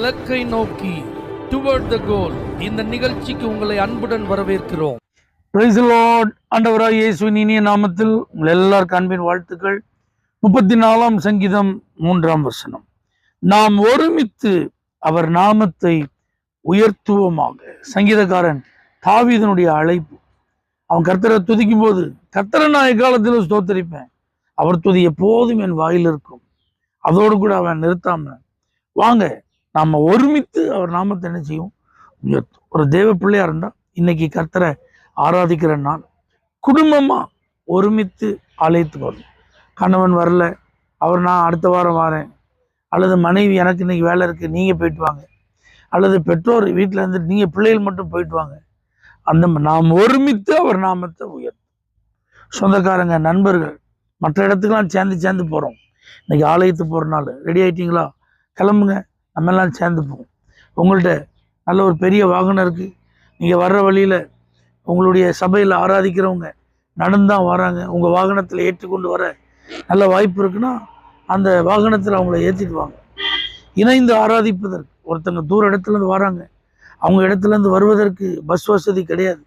இலக்கை நோக்கி டுவர்ட் த கோல் இந்த நிகழ்ச்சிக்கு உங்களை அன்புடன் வரவேற்கிறோம். Praise the Lord. ஆண்டவராகிய இயேசுவின் இனிய நாமத்தில் உங்கள் எல்லாருக்கும் அன்பின் வாழ்த்துக்கள். 34ஆம் சங்கீதம் 3ஆம் வசனம், நாம் ஒருமித்து அவர் நாமத்தை உயர்த்துவோமாக. சங்கீதக்காரன் தாவீதனுடைய அழைப்பு. அவன் கர்த்தரை துதிக்கும் போது, கர்த்தரை நான் எக்காலத்திலும் ஸ்தோத்தரிப்பேன், அவர் துதி எப்போதும் என் வாயில் இருக்கும். அதோடு கூட அவன் நிறுத்தாம, வாங்க நாம ஒருமித்து அவர் நாமத்தை என்ன செய்யும், உயர்த்தும். ஒரு தேவ பிள்ளையா இருந்தா இன்னைக்கு கர்த்தரை ஆராதிக்கிற நாள், குடும்பமா ஒருமித்து ஆலயத்துக்கு வரணும். கணவன் வரல, அவர் நான் அடுத்த வாரம் வரேன், அல்லது மனைவி எனக்கு இன்னைக்கு வேலை இருக்கு நீங்க போயிட்டு வாங்க, அல்லது பெற்றோர் வீட்டில் இருந்துட்டு நீங்க பிள்ளைகள் மட்டும் போயிட்டு வாங்க. அந்த நாம் ஒருமித்து அவர் நாமத்தை உயர்த்தும். சொந்தக்காரங்க, நண்பர்கள், மற்ற இடத்துக்கெல்லாம் சேர்ந்து போறோம். இன்னைக்கு ஆலயத்துக்கு போற நாள். ரெடி ஆயிட்டீங்களா? கிளம்புங்க, நம்ம எல்லாம் சேர்ந்து போவோம். உங்கள்கிட்ட நல்ல ஒரு பெரிய வாகனம் இருக்கு, நீங்க வர்ற வழியில உங்களுடைய சபையில் ஆராதிக்கிறவங்க நடந்தான் வராங்க, உங்க வாகனத்தில் ஏற்றுக்கொண்டு வர நல்ல வாய்ப்பு இருக்குன்னா அந்த வாகனத்தில் அவங்கள ஏற்றிட்டு வாங்க. இணைந்து ஆராதிப்பதற்கு ஒருத்தங்க தூர இடத்துல இருந்து வராங்க, அவங்க இடத்துல இருந்து வருவதற்கு பஸ் வசதி கிடையாது.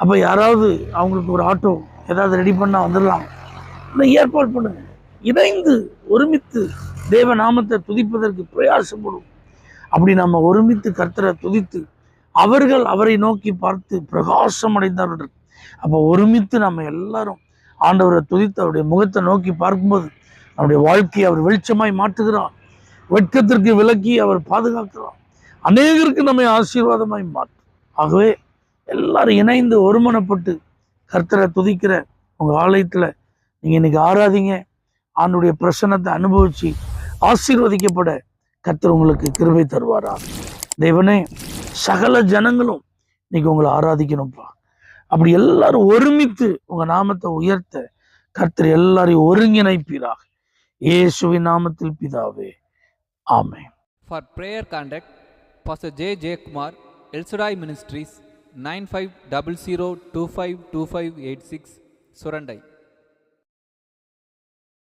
அப்போ யாராவது அவங்களுக்கு ஒரு ஆட்டோ ஏதாவது ரெடி பண்ணால் வந்துடலாம், ஏற்பாடு பண்ணுங்க. இணைந்து ஒருமித்து தேவ நாமத்தை துதிப்பதற்கு பிரயாசப்படும். அப்படி நம்ம ஒருமித்து கர்த்தரை துதித்து அவர்கள் அவரை நோக்கி பார்த்து பிரகாசம் அடைந்தார்கள். அப்போ ஒருமித்து நம்ம எல்லாரும் ஆண்டவரை துதித்து அவருடைய முகத்தை நோக்கி பார்க்கும்போது நம்முடைய வாழ்க்கையை அவர் வெளிச்சமாய் மாற்றுகிறார். வெட்கத்திற்கு விலக்கி அவர் பாதுகாக்கிறார். அநேகருக்கு நம்மை ஆசீர்வாதமாய் மாற்றும். ஆகவே எல்லாரும் இணைந்து ஒருமனப்பட்டு கர்த்தரை துதிக்கிற உங்க ஆலயத்துல நீங்க இன்னைக்கு ஆராதிங்க. ஆண்டுடைய பிரசன்னத்தை அனுபவிச்சு ஆசீர்வதிக்கப்பட கர்த்தர் உங்களுக்கு கிருபை தருவாரா. தேவனே, சகல ஜனங்களும் இன்னைக்கு உங்களை ஆராதிக்கணும்ப்பா. அப்படி எல்லாரும் ஒருமித்து உங்க நாமத்தை உயர்த்த கர்த்தர் எல்லாரையும் ஒருங்கிணைப்பீராக. இயேசுவின் நாமத்தில் பிதாவே, ஆமென். For prayer contact, Pastor J. J. Kumar, El Shaddai Ministries, 9500252586, Surandai.